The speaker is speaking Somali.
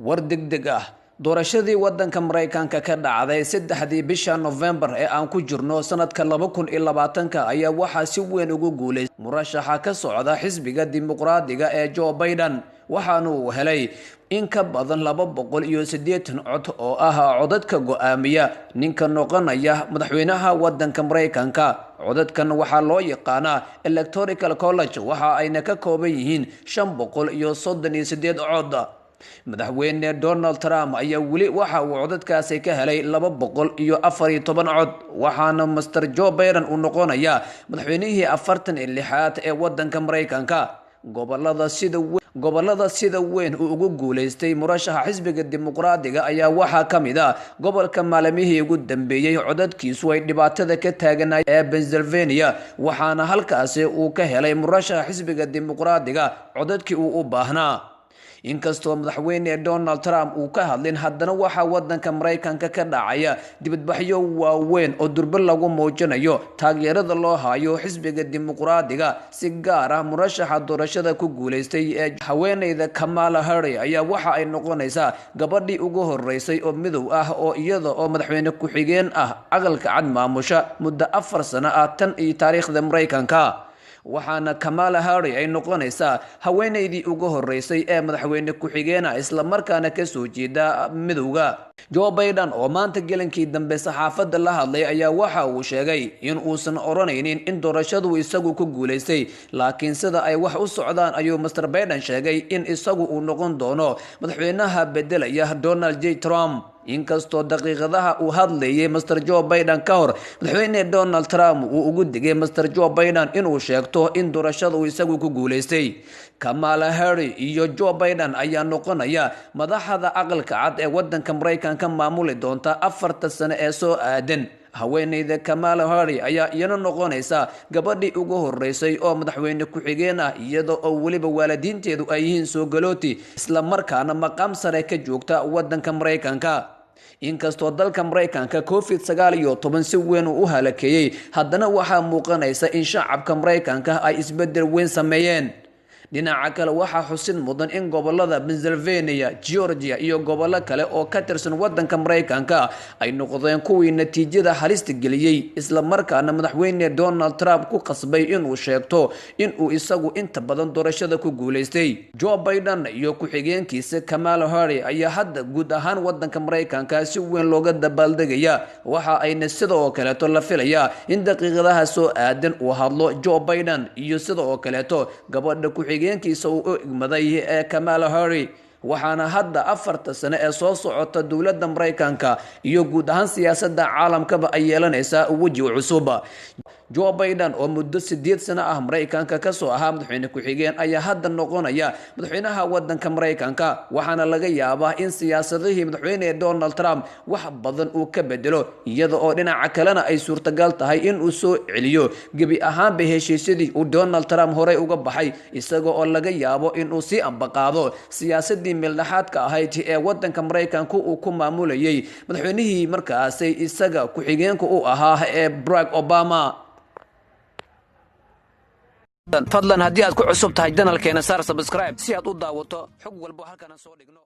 war degdeg ah doorashadii wadanka Mareykanka ka dhacday 3 bisha November ee aan ku jirno sanadka 2020 ayaa waxa si weyn ugu guuleystay murashaxa ka socda xisbiga dimuqraadiga ee Joe Biden waxaana uu helay in ka badan 280 cod oo ah codadka go'aamiya ninka noqonaya madaxweynaha wadanka Mareykanka codadkan waxa loo yaqaanaa electoral college waxa ayna ka kooban yihiin 538 cod madaxweyne Donald Trump ayaa wali waxa uu codadkaasi ka helay 214 cod waxaana Mr. Joe Biden uu noqonayaa madaxweynihii 46aad ee wadanka Mareykanka gobolada sida weyn uu ugu guuleystay murashaxa xisbiga dimuqraadiga ayaa waxa kamid ah gobolka maalimihii ugu dambeeyay codadkiisu ay dhibaatada ka taaganay ee Pennsylvania waxaana halkaasi uu ka helay murashaxa xisbiga dimuqraadiga codadkii uu u baahnaa inkastoo madaxweyne Donald Trump uu ka hadlin haddana waxa wadanka Mareykanka ka dhacaya dibadbaxyo waaweyn oo durba lagu muujinayo taageerada loo hayo xisbiga dimuqraadiga si gaar ah murashaxa doorashada ku guuleystay ee haweeneyda Kamala Harris ayaa waxa ay noqonaysaa gabadhii ugu horeysay oo midow ah oo iyada oo madaxweyne ku xigeen ah aqalka cad maamusha muddo 4 sano ah tan iyo taariikhda Mareykanka waxaana Kamala Harris ay noqonaysaa haweeneydii ugu horeysay ee madaxweyne ku xigeena isla markaana ka soo jeeda midowga Joe Biden oo maanta gelankii dambe saxaafadda la hadlay ayaa waxa uu sheegay in uusan oranaynin in doorashadu isagu ku guuleystay laakiin sida ay wax u socdaan ayuu Mr. Biden sheegay in isagu uu noqon doono madaxweynaha bedelaya Donald J. Trump inkastoo daqiiqadaha uu hadlayay Mr. Joe Biden ka hor madaxweyne Donald Trump uu ugu digay Mr. Joe Biden inuu sheegto in doorashadu isagu ku guuleystay Kamala Harris iyo Joe Biden ayaa noqonaya madaxda aqalka cad ee wadanka Mareykanka maamuli doonta 4 sano ee soo aadan haweeneyda Kamala Harris ayaa iyana noqonaysa gabadhii ugu horeysay oo madaxweyne ku xigeen ah iyada oo waliba waalidiinteedu ay yihiin soo galooti isla markaana maqam sare ka joogta wadanka Mareykanka inkastoo dalka Mareykanka COVID-19 si weyn u halakeeyay haddana waxa muuqanaysa in shacabka Mareykanka ay isbedel weyn sameeyeen dhinaca kale waxa xusin mudan in gobolada Pennsylvania, Georgia iyo gobollo kale oo ka tirsan wadanka Mareykanka ay noqdeen kuwii natiijada halista geliyay isla markaana madaxweyne Donald Trump ku qasbay inuu sheegto in uu isagu inta badan doorashada ku guuleystay Joe Biden iyo ku xigeenkiisa Kamala Harris ayaa hadda guud ahaan wadanka Mareykanka si weyn looga dabaaldegaya waxa ayna sidoo kale la filayaa in daqiiqadaha soo aadan uu hadlo Joe Biden iyo sidoo kale gabadha ku kiisa uu igmaday ee Kamala Harris waxaana hadda 4 sano ee soo socota dawladda Mareykanka iyo guud ahaan siyaasadda caalamka ay yeelanaysaa waji cusub Joe Biden oo muddo 8 sano ah Mareykanka ka soo ahaa madaxweyne ku xigeen ayaa hadda noqonaya madaxweynaha wadanka Mareykanka waxaana laga yaabaa in siyaasadihii madaxweyne Donald Trump wax badan uu ka bedelo iyada oo dhinaca kalena ay suurtagal tahay in uu soo celiyo gabi ahaan heshiisyadii uu Donald Trump hore uga baxay isaga oo laga yaabo in uu si ambaqaado siyaasadii meeldhaxaadka ahayd ee wadanka Mareykanka uu ku maamulayay madaxweynihii markaas isaga ku xigeenka uu ahaa ee Barack Obama fadlan haddii aad ku cusub tahay channelkeena saar subscribe si aad u daawato xog walba halkan soo dhigno